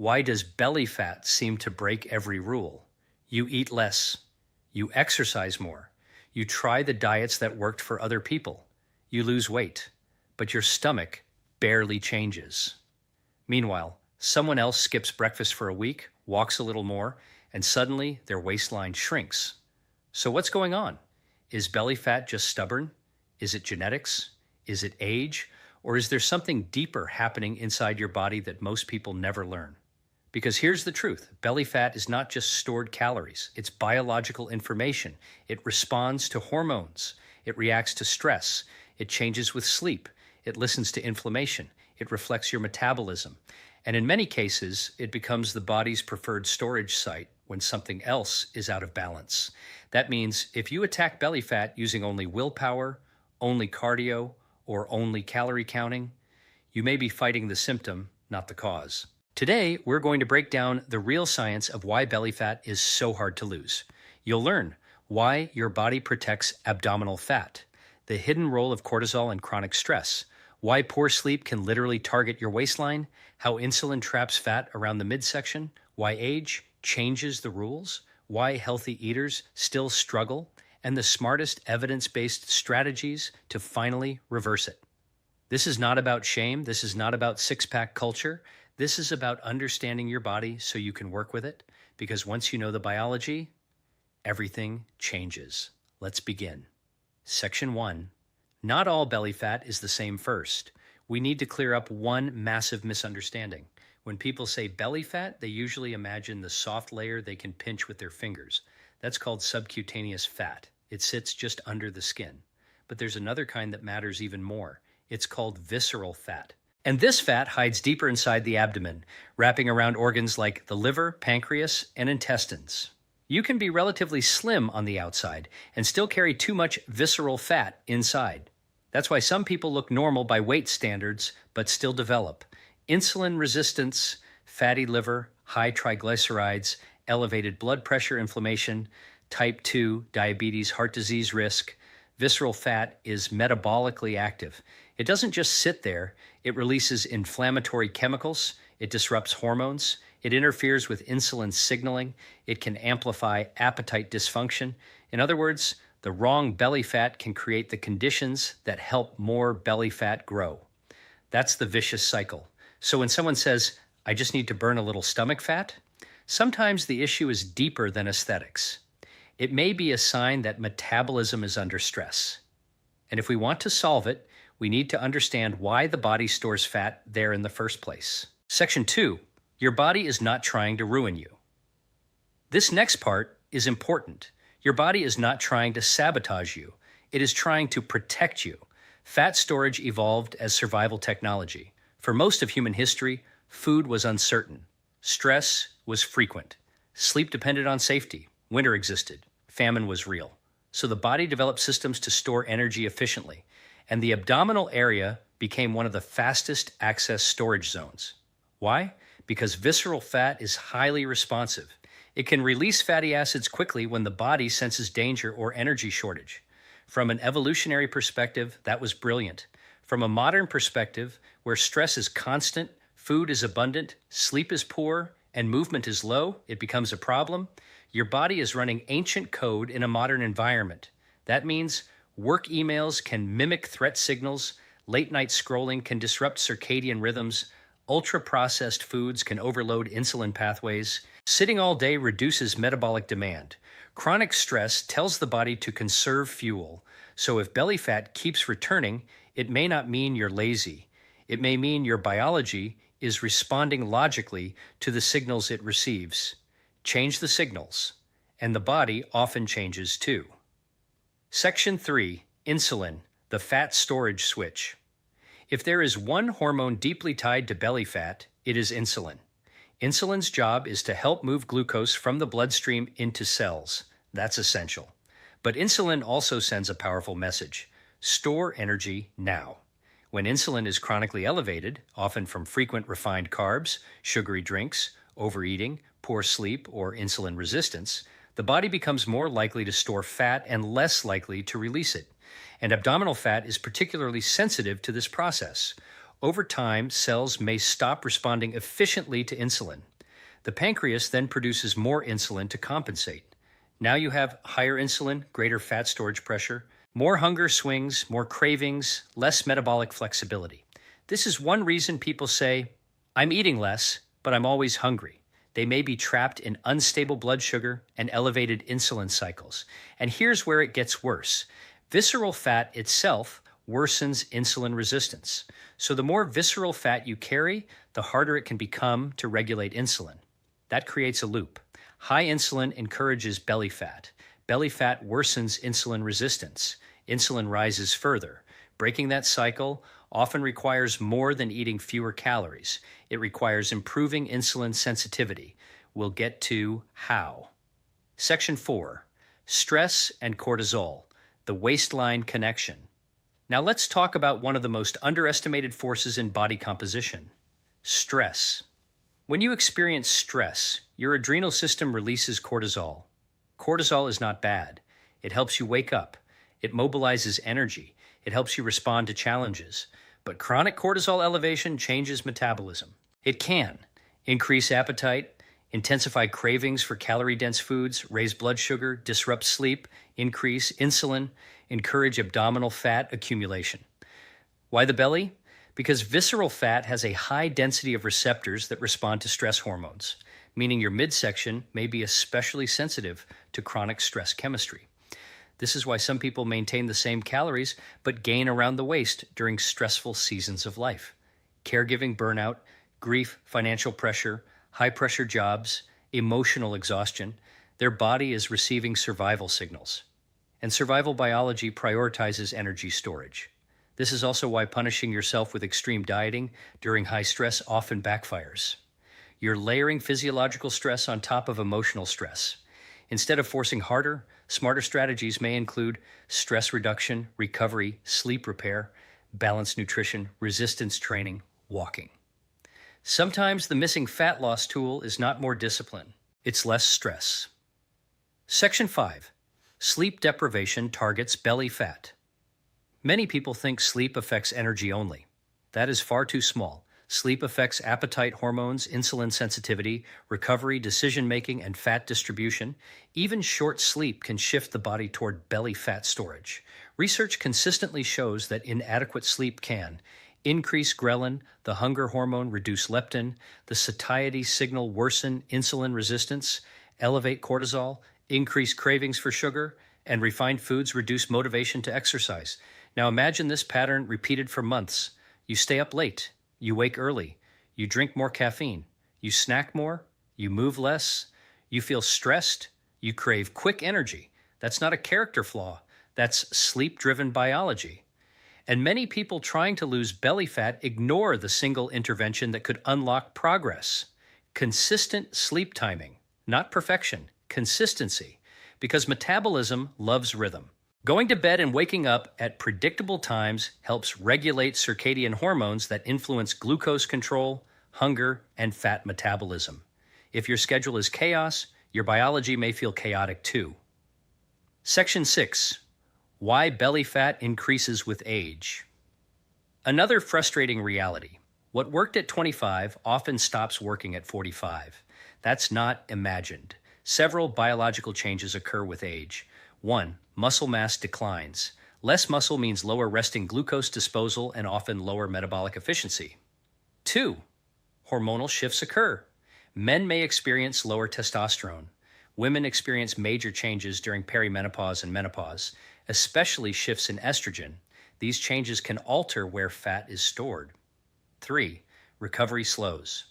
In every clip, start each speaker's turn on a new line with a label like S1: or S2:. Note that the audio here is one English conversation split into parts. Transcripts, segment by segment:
S1: Why does belly fat seem to break every rule? You eat less. You exercise more. You try the diets that worked for other people. You lose weight, but your stomach barely changes. Meanwhile, someone else skips breakfast for a week, walks a little more, and suddenly their waistline shrinks. So what's going on? Is belly fat just stubborn? Is it genetics? Is it age? Or is there something deeper happening inside your body that most people never learn? Because here's the truth. Belly fat is not just stored calories. It's biological information. It responds to hormones. It reacts to stress. It changes with sleep. It listens to inflammation. It reflects your metabolism. And in many cases, it becomes the body's preferred storage site when something else is out of balance. That means if you attack belly fat using only willpower, only cardio, or only calorie counting, you may be fighting the symptom, not the cause. Today, we're going to break down the real science of why belly fat is so hard to lose. You'll learn why your body protects abdominal fat, the hidden role of cortisol and chronic stress, why poor sleep can literally target your waistline, how insulin traps fat around the midsection, why age changes the rules, why healthy eaters still struggle, and the smartest evidence-based strategies to finally reverse it. This is not about shame. This is not about six-pack culture. This is about understanding your body so you can work with it, because once you know the biology, everything changes. Let's begin. Section 1. Not all belly fat is the same first. We need to clear up one massive misunderstanding. When people say belly fat, they usually imagine the soft layer they can pinch with their fingers. That's called subcutaneous fat. It sits just under the skin. But there's another kind that matters even more. It's called visceral fat. And this fat hides deeper inside the abdomen, wrapping around organs like the liver, pancreas, and intestines. You can be relatively slim on the outside and still carry too much visceral fat inside. That's why some people look normal by weight standards, but still develop insulin resistance, fatty liver, high triglycerides, elevated blood pressure, inflammation, type 2 diabetes, heart disease risk. Visceral fat is metabolically active. It doesn't just sit there. It releases inflammatory chemicals. It disrupts hormones. It interferes with insulin signaling. It can amplify appetite dysfunction. In other words, the wrong belly fat can create the conditions that help more belly fat grow. That's the vicious cycle. So when someone says, I just need to burn a little stomach fat, sometimes the issue is deeper than aesthetics. It may be a sign that metabolism is under stress. And if we want to solve it, we need to understand why the body stores fat there in the first place. Section 2, your body is not trying to ruin you. This next part is important. Your body is not trying to sabotage you. It is trying to protect you. Fat storage evolved as survival technology. For most of human history, food was uncertain. Stress was frequent. Sleep depended on safety. Winter existed. Famine was real. So the body developed systems to store energy efficiently. And the abdominal area became one of the fastest access storage zones. Why? Because visceral fat is highly responsive. It can release fatty acids quickly when the body senses danger or energy shortage. From an evolutionary perspective, that was brilliant. From a modern perspective, where stress is constant, food is abundant, sleep is poor, and movement is low, it becomes a problem. Your body is running ancient code in a modern environment. That means work emails can mimic threat signals, late-night scrolling can disrupt circadian rhythms, ultra-processed foods can overload insulin pathways, sitting all day reduces metabolic demand. Chronic stress tells the body to conserve fuel, so if belly fat keeps returning, it may not mean you're lazy. It may mean your biology is responding logically to the signals it receives. Change the signals, and the body often changes too. Section 3, insulin, the fat storage switch. If there is one hormone deeply tied to belly fat, it is insulin. Insulin's job is to help move glucose from the bloodstream into cells. That's essential. But insulin also sends a powerful message. Store energy now. When insulin is chronically elevated, often from frequent refined carbs, sugary drinks, overeating, poor sleep, or insulin resistance, the body becomes more likely to store fat and less likely to release it. And abdominal fat is particularly sensitive to this process. Over time, cells may stop responding efficiently to insulin. The pancreas then produces more insulin to compensate. Now you have higher insulin, greater fat storage pressure, more hunger swings, more cravings, less metabolic flexibility. This is one reason people say, I'm eating less, but I'm always hungry. They may be trapped in unstable blood sugar and elevated insulin cycles. And here's where it gets worse. Visceral fat itself worsens insulin resistance. So the more visceral fat you carry, the harder it can become to regulate insulin. That creates a loop. High insulin encourages belly fat. Belly fat worsens insulin resistance. Insulin rises further. Breaking that cycle often requires more than eating fewer calories. It requires improving insulin sensitivity. We'll get to how. Section 4, stress and cortisol, the waistline connection. Now let's talk about one of the most underestimated forces in body composition, stress. When you experience stress, your adrenal system releases cortisol. Cortisol is not bad. It helps you wake up. It mobilizes energy. It helps you respond to challenges. But chronic cortisol elevation changes metabolism. It can increase appetite, intensify cravings for calorie-dense foods, raise blood sugar, disrupt sleep, increase insulin, encourage abdominal fat accumulation. Why the belly? Because visceral fat has a high density of receptors that respond to stress hormones, meaning your midsection may be especially sensitive to chronic stress chemistry. This is why some people maintain the same calories but gain around the waist during stressful seasons of life. Caregiving burnout, grief, financial pressure, high-pressure jobs, emotional exhaustion, their body is receiving survival signals. And survival biology prioritizes energy storage. This is also why punishing yourself with extreme dieting during high stress often backfires. You're layering physiological stress on top of emotional stress. Instead of forcing harder, smarter strategies may include stress reduction, recovery, sleep repair, balanced nutrition, resistance training, walking. Sometimes the missing fat loss tool is not more discipline, it's less stress. Section 5. Sleep deprivation targets belly fat. Many people think sleep affects energy only. That is far too small. Sleep affects appetite hormones, insulin sensitivity, recovery, decision-making, and fat distribution. Even short sleep can shift the body toward belly fat storage. Research consistently shows that inadequate sleep can increase ghrelin, the hunger hormone, reduce leptin, the satiety signal worsen insulin resistance, elevate cortisol, increase cravings for sugar, and refined foods reduce motivation to exercise. Now imagine this pattern repeated for months. You stay up late. You wake early, you drink more caffeine, you snack more, you move less, you feel stressed, you crave quick energy. That's not a character flaw, that's sleep-driven biology. And many people trying to lose belly fat ignore the single intervention that could unlock progress. Consistent sleep timing, not perfection, consistency, because metabolism loves rhythm. Going to bed and waking up at predictable times helps regulate circadian hormones that influence glucose control, hunger, and fat metabolism. If your schedule is chaos, your biology may feel chaotic too. Section 6. Why belly fat increases with age. Another frustrating reality. What worked at 25 often stops working at 45. That's not imagined. Several biological changes occur with age. 1. Muscle mass declines. Less muscle means lower resting glucose disposal and often lower metabolic efficiency. 2. Hormonal shifts occur. Men may experience lower testosterone. Women experience major changes during perimenopause and menopause, especially shifts in estrogen. These changes can alter where fat is stored. 3. Recovery slows.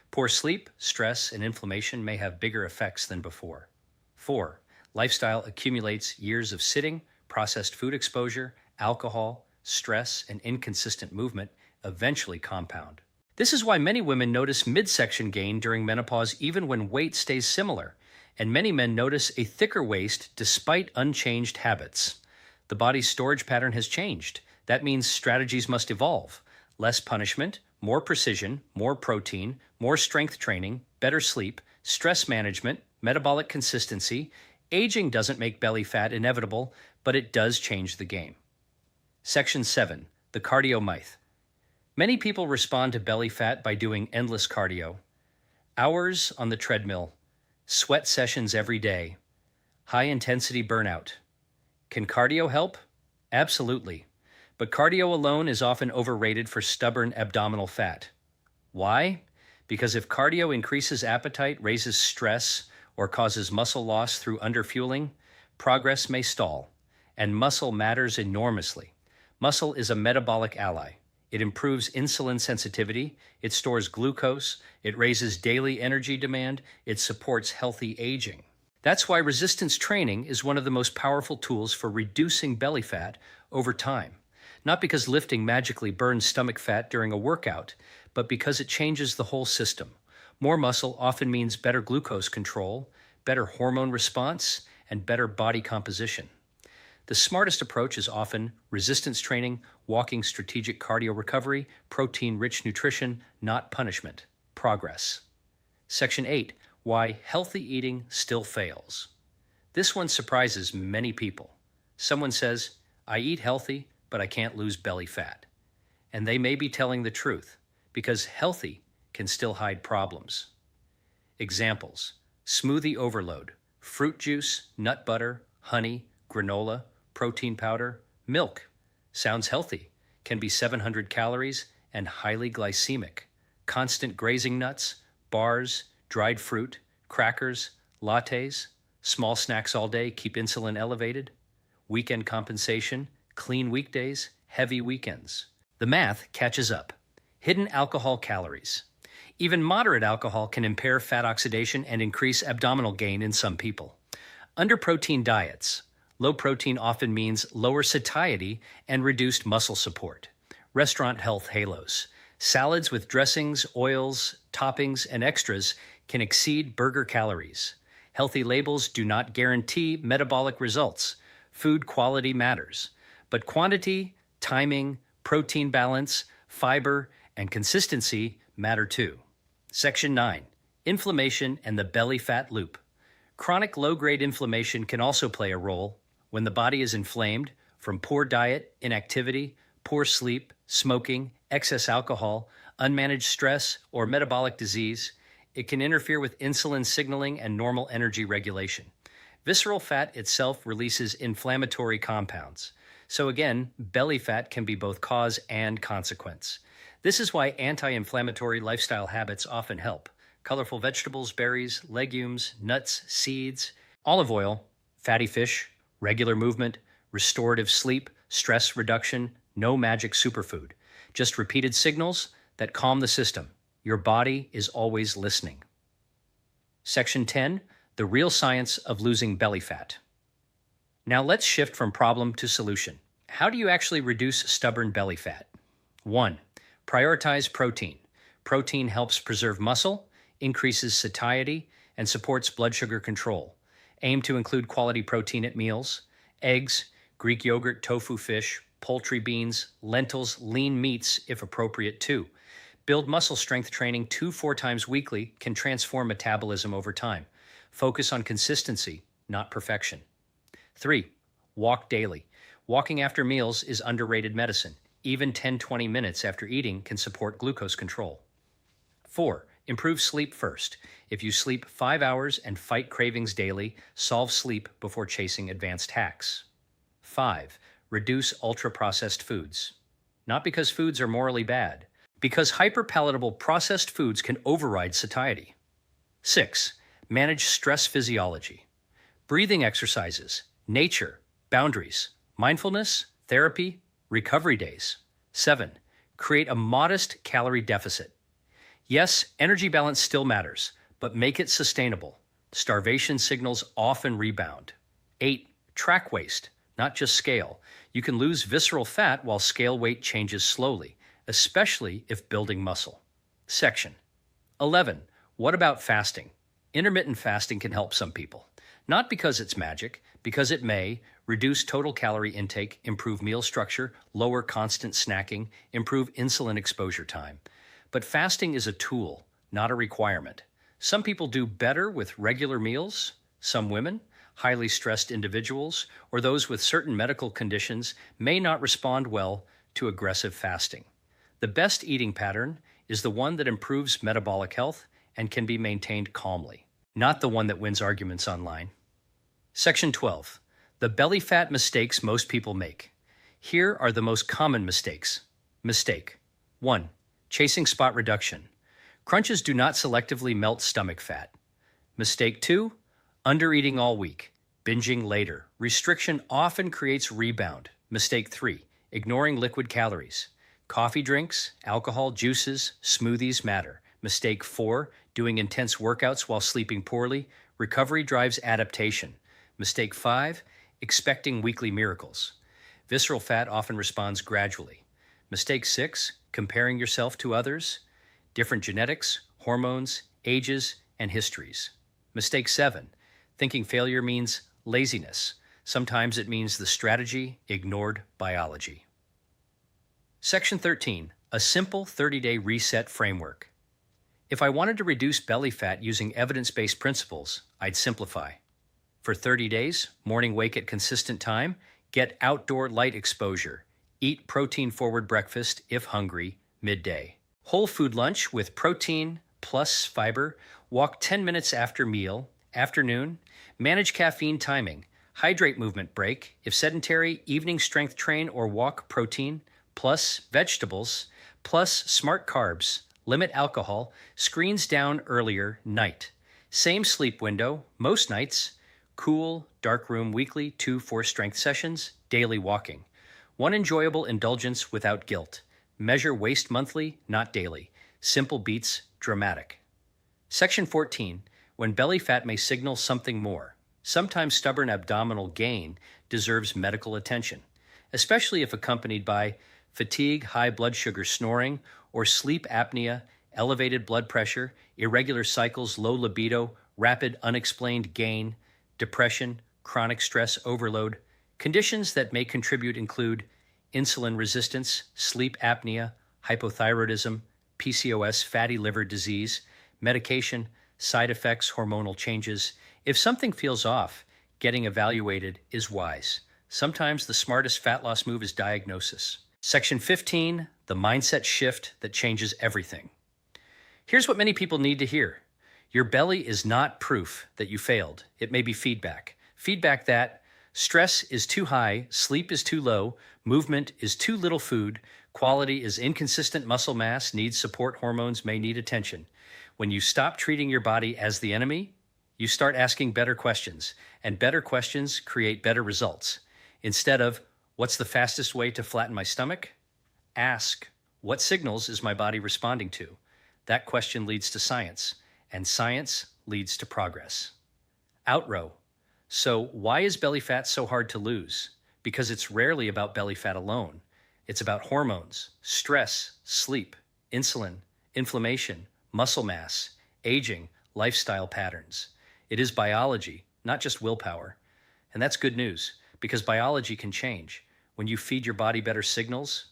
S1: Poor sleep, stress, and inflammation may have bigger effects than before. 4. Lifestyle accumulates years of sitting, processed food exposure, alcohol, stress, and inconsistent movement eventually compound. This is why many women notice midsection gain during menopause even when weight stays similar, and many men notice a thicker waist despite unchanged habits. The body's storage pattern has changed. That means strategies must evolve. Less punishment, more precision, more protein, more strength training, better sleep, stress management, metabolic consistency. Aging doesn't make belly fat inevitable, but it does change the game. Section 7. The cardio myth. Many people respond to belly fat by doing endless cardio, hours on the treadmill, sweat sessions every day, high intensity burnout. Can cardio help? Absolutely. But cardio alone is often overrated for stubborn abdominal fat. Why? Because if cardio increases appetite, raises stress, or causes muscle loss through underfueling, progress may stall. And muscle matters enormously. Muscle is a metabolic ally. It improves insulin sensitivity, it stores glucose, it raises daily energy demand, it supports healthy aging. That's why resistance training is one of the most powerful tools for reducing belly fat over time. Not because lifting magically burns stomach fat during a workout, but because it changes the whole system. More muscle often means better glucose control, better hormone response, and better body composition. The smartest approach is often resistance training, walking, strategic cardio recovery, protein-rich nutrition, not punishment. Progress. Section 8. Why healthy eating still fails. This one surprises many people. Someone says, I eat healthy, but I can't lose belly fat. And they may be telling the truth, because healthy can still hide problems. Examples: smoothie overload, fruit juice, nut butter, honey, granola, protein powder, milk. Sounds healthy, can be 700 calories and highly glycemic. Constant grazing nuts, bars, dried fruit, crackers, lattes, small snacks all day keep insulin elevated. Weekend compensation, clean weekdays, heavy weekends. The math catches up. Hidden alcohol calories. Even moderate alcohol can impair fat oxidation and increase abdominal gain in some people. Under-protein diets. Low protein often means lower satiety and reduced muscle support. Restaurant health halos. Salads with dressings, oils, toppings, and extras can exceed burger calories. Healthy labels do not guarantee metabolic results. Food quality matters, but quantity, timing, protein balance, fiber, and consistency matter too. Section 9. Inflammation and the belly fat loop. Chronic low-grade inflammation can also play a role. When the body is inflamed from poor diet, inactivity, poor sleep, smoking, excess alcohol, unmanaged stress, or metabolic disease, it can interfere with insulin signaling and normal energy regulation. Visceral fat itself releases inflammatory compounds. So again, belly fat can be both cause and consequence. This is why anti-inflammatory lifestyle habits often help. Colorful vegetables, berries, legumes, nuts, seeds, olive oil, fatty fish, regular movement, restorative sleep, stress reduction, no magic superfood. Just repeated signals that calm the system. Your body is always listening. Section 10. The real science of losing belly fat. Now let's shift from problem to solution. How do you actually reduce stubborn belly fat? 1. Prioritize protein. Protein helps preserve muscle, increases satiety, and supports blood sugar control. Aim to include quality protein at meals. Eggs, Greek yogurt, tofu fish, poultry, beans, lentils, lean meats if appropriate too. Build muscle strength training 2-4 times weekly can transform metabolism over time. Focus on consistency, not perfection. 3. Walk daily. Walking after meals is underrated medicine. Even 10-20 minutes after eating can support glucose control. 4. Improve sleep first. If you sleep 5 hours and fight cravings daily, solve sleep before chasing advanced hacks. 5. Reduce ultra-processed foods. Not because foods are morally bad, because hyperpalatable processed foods can override satiety. 6. Manage stress physiology. Breathing exercises, nature, boundaries, mindfulness, therapy, recovery days. 7. Create a modest calorie deficit. Yes, energy balance still matters, but make it sustainable. Starvation signals often rebound. 8. Track waist, not just scale. You can lose visceral fat while scale weight changes slowly, especially if building muscle. Section 11. What about fasting? Intermittent fasting can help some people. Not because it's magic, because it may reduce total calorie intake, improve meal structure, lower constant snacking, improve insulin exposure time. But fasting is a tool, not a requirement. Some people do better with regular meals. Some women, highly stressed individuals, or those with certain medical conditions may not respond well to aggressive fasting. The best eating pattern is the one that improves metabolic health and can be maintained calmly, not the one that wins arguments online. Section 12. The belly fat mistakes most people make. Here are the most common mistakes. Mistake 1. Chasing spot reduction. Crunches do not selectively melt stomach fat. Mistake 2. Undereating all week. Binging later. Restriction often creates rebound. Mistake 3. Ignoring liquid calories. Coffee drinks, alcohol, juices, smoothies matter. Mistake 4. Doing intense workouts while sleeping poorly. Recovery drives adaptation. Mistake 5. Expecting weekly miracles. Visceral fat often responds gradually. Mistake 6. Comparing yourself to others. Different genetics, hormones, ages, and histories. Mistake 7. Thinking failure means laziness. Sometimes it means the strategy ignored biology. Section 13. A simple 30-day reset framework. If I wanted to reduce belly fat using evidence-based principles, I'd simplify. For 30 days, morning wake at consistent time, get outdoor light exposure, eat protein-forward breakfast if hungry, midday. Whole food lunch with protein plus fiber, walk 10 minutes after meal, afternoon, manage caffeine timing, hydrate movement break, if sedentary, evening strength train or walk protein, plus vegetables, plus smart carbs, limit alcohol, screens down earlier, night. Same sleep window, most nights, cool, dark room weekly, 2-4 strength sessions, daily walking. One enjoyable indulgence without guilt. Measure waist monthly, not daily. Simple beats dramatic. Section 14. When belly fat may signal something more. Sometimes stubborn abdominal gain deserves medical attention, especially if accompanied by fatigue, high blood sugar, snoring, or sleep apnea, elevated blood pressure, irregular cycles, low libido, rapid unexplained gain, depression, chronic stress overload. Conditions that may contribute include insulin resistance, sleep apnea, hypothyroidism, PCOS, fatty liver disease, medication, side effects, hormonal changes. If something feels off, getting evaluated is wise. Sometimes the smartest fat loss move is diagnosis. Section 15, the mindset shift that changes everything. Here's what many people need to hear. Your belly is not proof that you failed. It may be feedback. Feedback that stress is too high, sleep is too low, movement is too little food, quality is inconsistent muscle mass, needs support hormones, may need attention. When you stop treating your body as the enemy, you start asking better questions, and better questions create better results. Instead of, what's the fastest way to flatten my stomach? Ask, what signals is my body responding to? That question leads to science, and science leads to progress. Outrow. So why is belly fat so hard to lose? Because it's rarely about belly fat alone. It's about hormones, stress, sleep, insulin, inflammation, muscle mass, aging, lifestyle patterns. It is biology, not just willpower. And that's good news, because biology can change. When you feed your body better signals,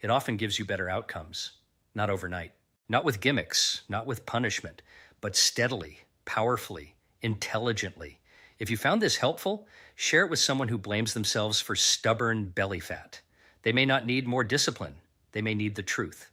S1: it often gives you better outcomes, not overnight. Not with gimmicks, not with punishment, but steadily, powerfully, intelligently. If you found this helpful, share it with someone who blames themselves for stubborn belly fat. They may not need more discipline. They may need the truth.